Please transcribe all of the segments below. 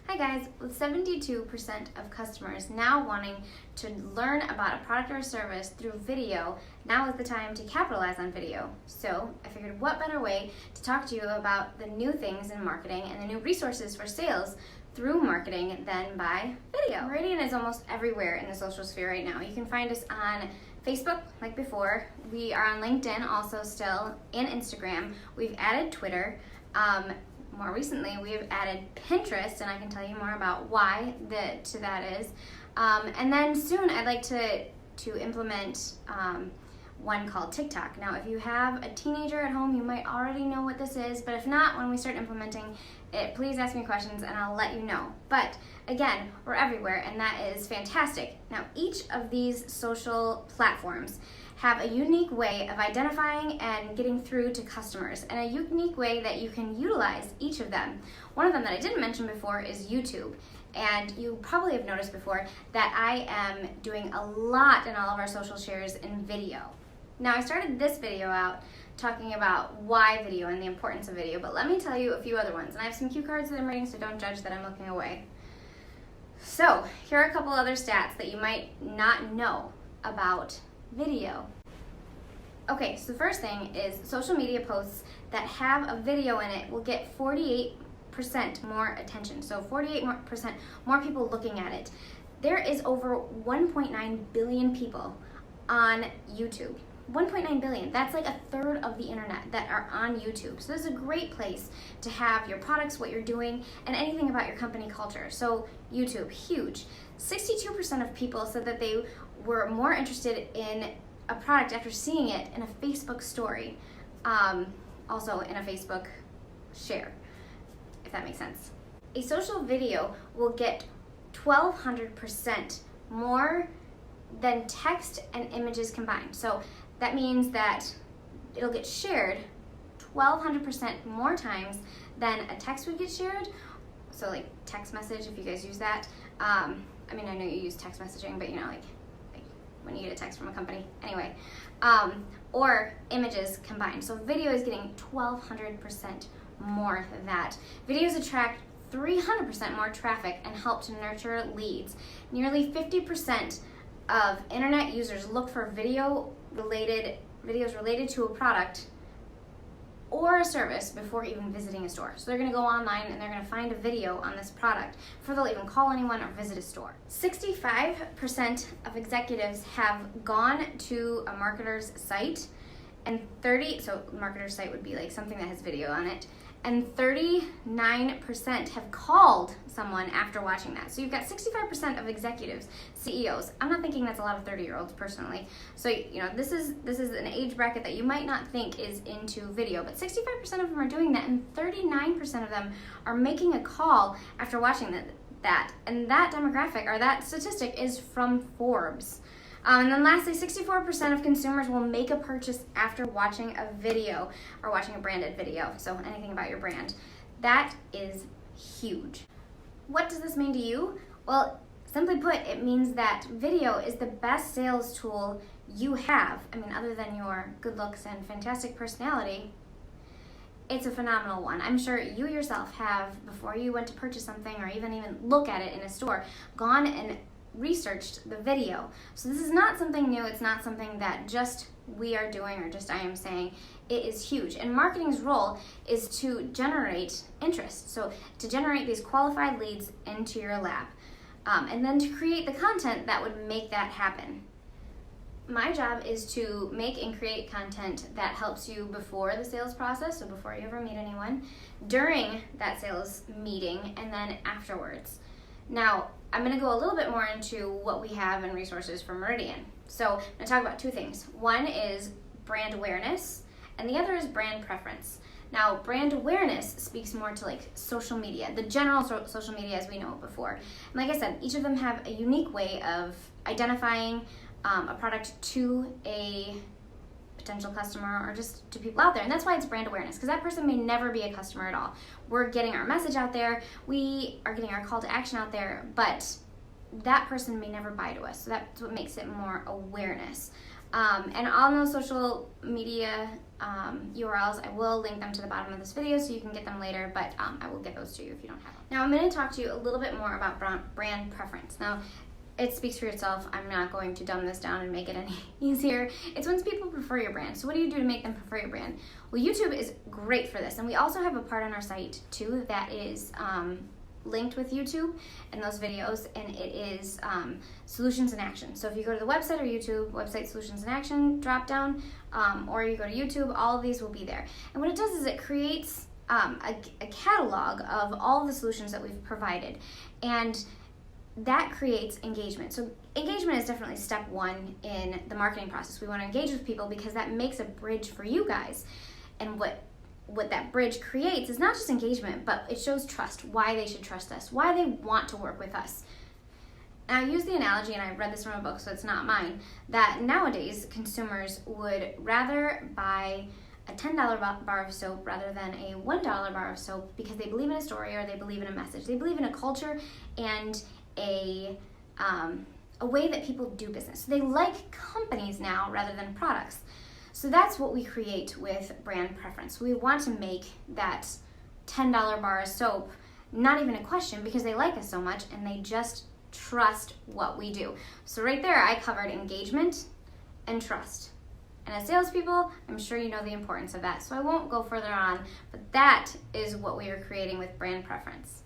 Hi guys, with 72% of customers now wanting to learn about a product or a service through video, now is the time to capitalize on video. So I figured what better way to talk to you about the new things in marketing and the new resources for sales through marketing than by video. Meridian is almost everywhere in the social sphere right now. You can find us on Facebook, like before. We are on LinkedIn also still, and Instagram. We've added Twitter. More recently, we have added Pinterest, and I can tell you more about why that is. And then soon, I'd like to implement one called TikTok. Now, if you have a teenager at home, you might already know what this is, but if not, when we start implementing it, please ask me questions and I'll let you know. But again, we're everywhere, and that is fantastic. Now, each of these social platforms have a unique way of identifying and getting through to customers, and a unique way that you can utilize each of them. One of them that I didn't mention before is YouTube. And you probably have noticed before that I am doing a lot in all of our social shares in video. Now, I started this video out talking about why video and the importance of video, but let me tell you a few other ones. And I have some cue cards that I'm reading, so don't judge that I'm looking away. So, here are a couple other stats that you might not know about video. Okay, so the first thing is social media posts that have a video in it will get 48% more attention. So 48% more people looking at it. There is over 1.9 billion people on YouTube. 1.9 billion, that's like a third of the internet that are on YouTube. So this is a great place to have your products, what you're doing, and anything about your company culture. So YouTube, huge. 62% of people said that they were more interested in a product after seeing it in a Facebook story, also in a Facebook share, if that makes sense. A social video will get 1,200% more than text and images combined. So that means that it'll get shared 1,200% more times than a text would get shared. So like text message, if you guys use that. I mean, I know you use text messaging, but you know, like when you get a text from a company. Anyway, or images combined. So video is getting 1,200% more than that. Videos attract 300% more traffic and help to nurture leads. Nearly 50% of internet users look for videos related to a product or a service before even visiting a store. So they're gonna go online and they're gonna find a video on this product before they'll even call anyone or visit a store. 65% of executives have gone to a marketer's site, and so marketer's site would be like something that has video on it, and 39% have called someone after watching that. So you've got 65% of executives, CEOs. I'm not thinking that's a lot of 30-year-olds personally. So you know, this is an age bracket that you might not think is into video, but 65% of them are doing that, and 39% of them are making a call after watching that. And that demographic, or that statistic, is from Forbes. And then lastly, 64% of consumers will make a purchase after watching a video or watching a branded video. So anything about your brand. That is huge. What does this mean to you? Well, simply put, it means that video is the best sales tool you have. I mean, other than your good looks and fantastic personality, it's a phenomenal one. I'm sure you yourself have, before you went to purchase something or even look at it in a store, gone and researched the video. So this is not something new. It's not something that just we are doing or just I am saying. It is huge. And marketing's role is to generate interest. So to generate these qualified leads into your lab. And then to create the content that would make that happen. My job is to make and create content that helps you before the sales process, so before you ever meet anyone, during that sales meeting, and then afterwards. Now, I'm going to go a little bit more into what we have and resources for Meridian. So I'm going to talk about two things. One is brand awareness, and the other is brand preference. Now, brand awareness speaks more to like social media, the general social media as we know it before. And like I said, each of them have a unique way of identifying a product to a potential customer or just to people out there. And that's why it's brand awareness, because that person may never be a customer at all. We're getting our message out there, we are getting our call to action out there, but that person may never buy to us. So that's what makes it more awareness. And all those social media URLs, I will link them to the bottom of this video so you can get them later, but I will get those to you if you don't have them. Now I'm going to talk to you a little bit more about brand preference. Now, it speaks for itself. I'm not going to dumb this down and make it any easier. It's when people prefer your brand. So what do you do to make them prefer your brand? Well, YouTube is great for this. And we also have a part on our site too that is linked with YouTube and those videos, and it is solutions in action. So if you go to the website or YouTube, website solutions in action drop down, or you go to YouTube, all of these will be there. And what it does is it creates a catalog of all the solutions that we've provided. And that creates engagement. So engagement is definitely step one in the marketing process. We want to engage with people because that makes a bridge for you guys. And what that bridge creates is not just engagement, but it shows trust, why they should trust us, why they want to work with us. And I use the analogy, and I read this from a book, so it's not mine, that nowadays consumers would rather buy a $10 bar of soap rather than a $1 bar of soap because they believe in a story or they believe in a message. They believe in a culture and a way that people do business. So they like companies now rather than products. So that's what we create with brand preference. We want to make that $10 bar of soap not even a question because they like us so much and they just trust what we do. So right there, I covered engagement and trust. And as salespeople, I'm sure you know the importance of that, so I won't go further on, but that is what we are creating with brand preference.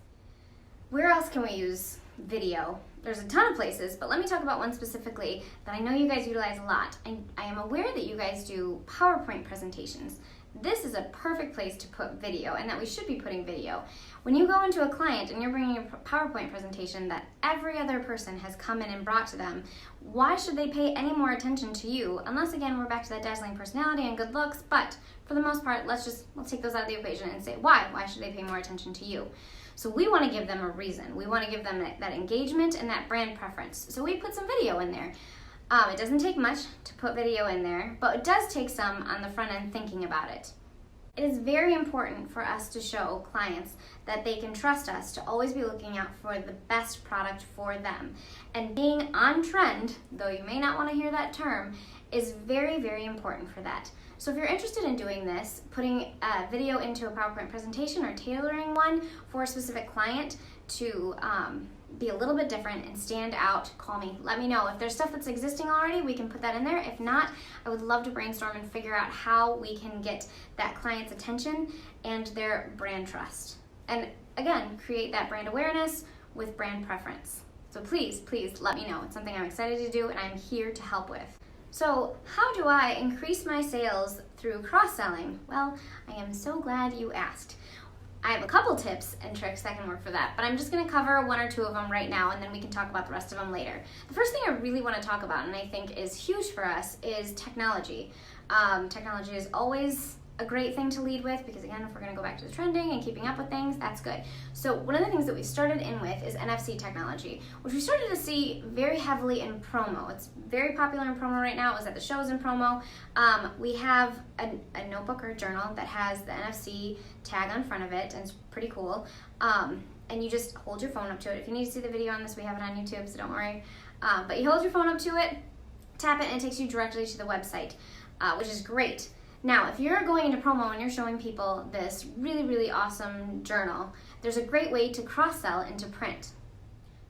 Where else can we use video? There's a ton of places, but let me talk about one specifically that I know you guys utilize a lot. I am aware that you guys do PowerPoint presentations. This is a perfect place to put video, and that we should be putting video. When you go into a client and you're bringing a PowerPoint presentation that every other person has come in and brought to them, why should they pay any more attention to you? Unless, again, we're back to that dazzling personality and good looks, but for the most part, let's take those out of the equation and say, why? Why should they pay more attention to you? So we want to give them a reason. We want to give them that engagement and that brand preference. So we put some video in there. It doesn't take much to put video in there, but it does take some on the front end thinking about it. It is very important for us to show clients that they can trust us to always be looking out for the best product for them. And being on trend, though you may not want to hear that term, is very, very important for that. So if you're interested in doing this, putting a video into a PowerPoint presentation or tailoring one for a specific client to be a little bit different and stand out, call me. Let me know. If there's stuff that's existing already, we can put that in there. If not, I would love to brainstorm and figure out how we can get that client's attention and their brand trust. And again, create that brand awareness with brand preference. So please, please let me know. It's something I'm excited to do and I'm here to help with. So how do I increase my sales through cross-selling? Well, I am so glad you asked. I have a couple tips and tricks that can work for that, but I'm just going to cover one or two of them right now and then we can talk about the rest of them later. The first thing I really want to talk about, and I think is huge for us, is technology. Technology is always a great thing to lead with because, again, if we're going to go back to the trending and keeping up with things, that's good. So one of the things that we started in with is NFC technology, which we started to see very heavily in promo. It's very popular in promo right now. It was at the shows in promo. We have a notebook or a journal that has the NFC tag on front of it, and it's pretty cool. And you just hold your phone up to it. If you need to see the video on this, we have it on YouTube, so don't worry. But you hold your phone up to it, tap it, and it takes you directly to the website, which is great. Now, if you're going into promo and you're showing people this really, really awesome journal, there's a great way to cross-sell into print.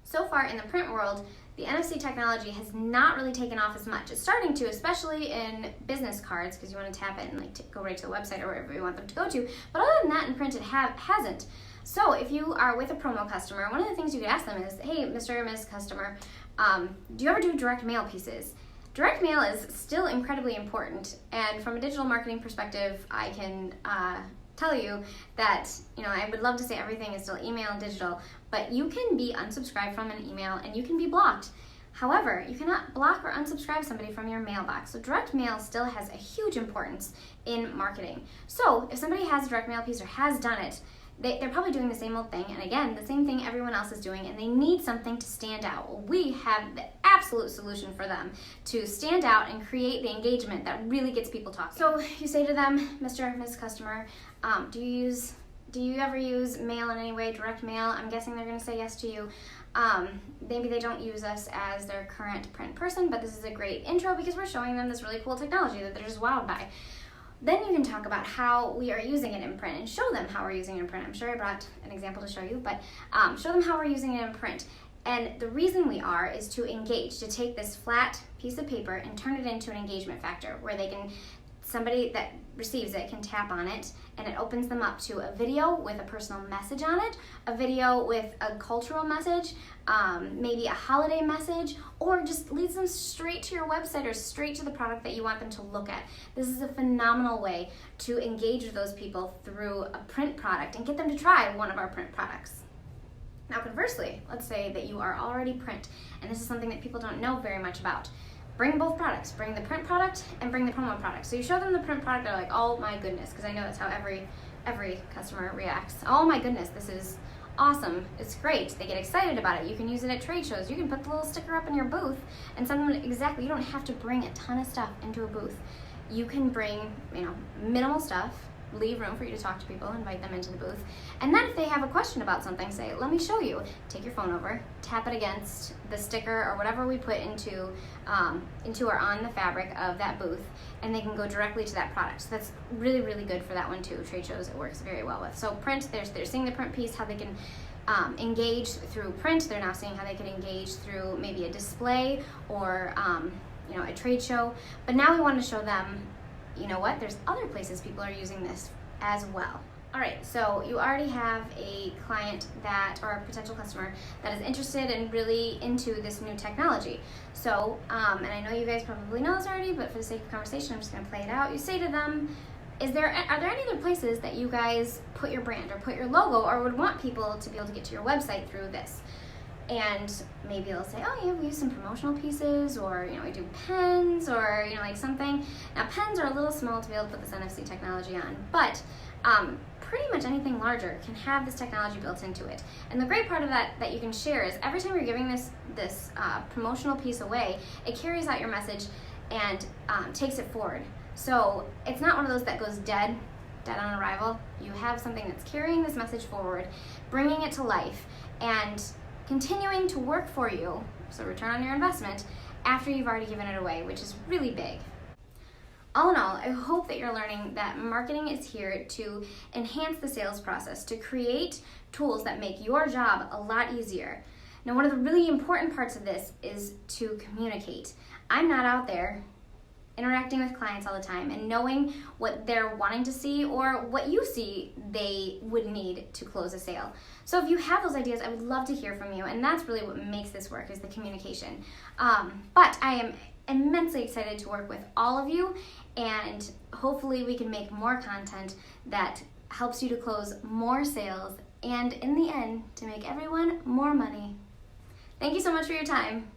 So far in the print world, the NFC technology has not really taken off as much. It's starting to, especially in business cards, because you want to tap it and go right to the website or wherever you want them to go to. But other than that, in print, it hasn't. So if you are with a promo customer, one of the things you could ask them is, hey, Mr. or Ms. Customer, do you ever do direct mail pieces? Direct mail is still incredibly important, and from a digital marketing perspective, I can tell you that, I would love to say everything is still email and digital, but you can be unsubscribed from an email and you can be blocked. However, you cannot block or unsubscribe somebody from your mailbox. So direct mail still has a huge importance in marketing. So if somebody has a direct mail piece or has done it, they're probably doing the same old thing, and again, the same thing everyone else is doing, and they need something to stand out. Well, we have the absolute solution for them to stand out and create the engagement that really gets people talking. So you say to them, Mr. or Ms. Customer, do you use Do you ever use mail in any way, direct mail? I'm guessing they're going to say yes to you. Maybe they don't use us as their current print person, but this is a great intro because we're showing them this really cool technology that they're just wowed by. Then you can talk about how we are using it in print and show them how we're using it in print. I'm sure I brought an example to show you, but show them how we're using it in print. And the reason we are is to engage, to take this flat piece of paper and turn it into an engagement factor where they can, somebody that receives it can tap on it and it opens them up to a video with a personal message on it, a video with a cultural message, maybe a holiday message, or just leads them straight to your website or straight to the product that you want them to look at. This is a phenomenal way to engage with those people through a print product and get them to try one of our print products. Now conversely, let's say that you are already print, and this is something that people don't know very much about. Bring both products. Bring the print product and bring the promo product. So you show them the print product, they're like, oh my goodness, because I know that's how every customer reacts. Oh my goodness, this is awesome. It's great. They get excited about it. You can use it at trade shows. You can put the little sticker up in your booth and send them exactly. You don't have to bring a ton of stuff into a booth. You can bring, minimal stuff, leave room for you to talk to people, invite them into the booth. And then if they have a question about something, say, let me show you. Take your phone over, tap it against the sticker or whatever we put into or on the fabric of that booth, and they can go directly to that product. So that's really, really good for that one too. Trade shows, it works very well with. So print, they're seeing the print piece, how they can engage through print. They're now seeing how they can engage through maybe a display or a trade show. But now we want to show them, you know what, there's other places people are using this as well. All right, so you already have a client or a potential customer that is interested and really into this new technology. So, and I know you guys probably know this already, but for the sake of conversation, I'm just gonna play it out. You say to them, are there any other places that you guys put your brand or put your logo or would want people to be able to get to your website through this? And maybe they'll say, oh yeah, we use some promotional pieces, or we do pens, or like something. Now pens are a little small to be able to put this NFC technology on, but pretty much anything larger can have this technology built into it. And the great part of that you can share is every time you're giving this promotional piece away, it carries out your message and takes it forward. So it's not one of those that goes dead on arrival. You have something that's carrying this message forward, bringing it to life, and continuing to work for you, so return on your investment, after you've already given it away, which is really big. All in all, I hope that you're learning that marketing is here to enhance the sales process, to create tools that make your job a lot easier. Now, one of the really important parts of this is to communicate. I'm not out there interacting with clients all the time and knowing what they're wanting to see or what you see they would need to close a sale. So if you have those ideas, I would love to hear from you, and that's really what makes this work, is the communication. But I am immensely excited to work with all of you, and hopefully we can make more content that helps you to close more sales and in the end to make everyone more money. Thank you so much for your time.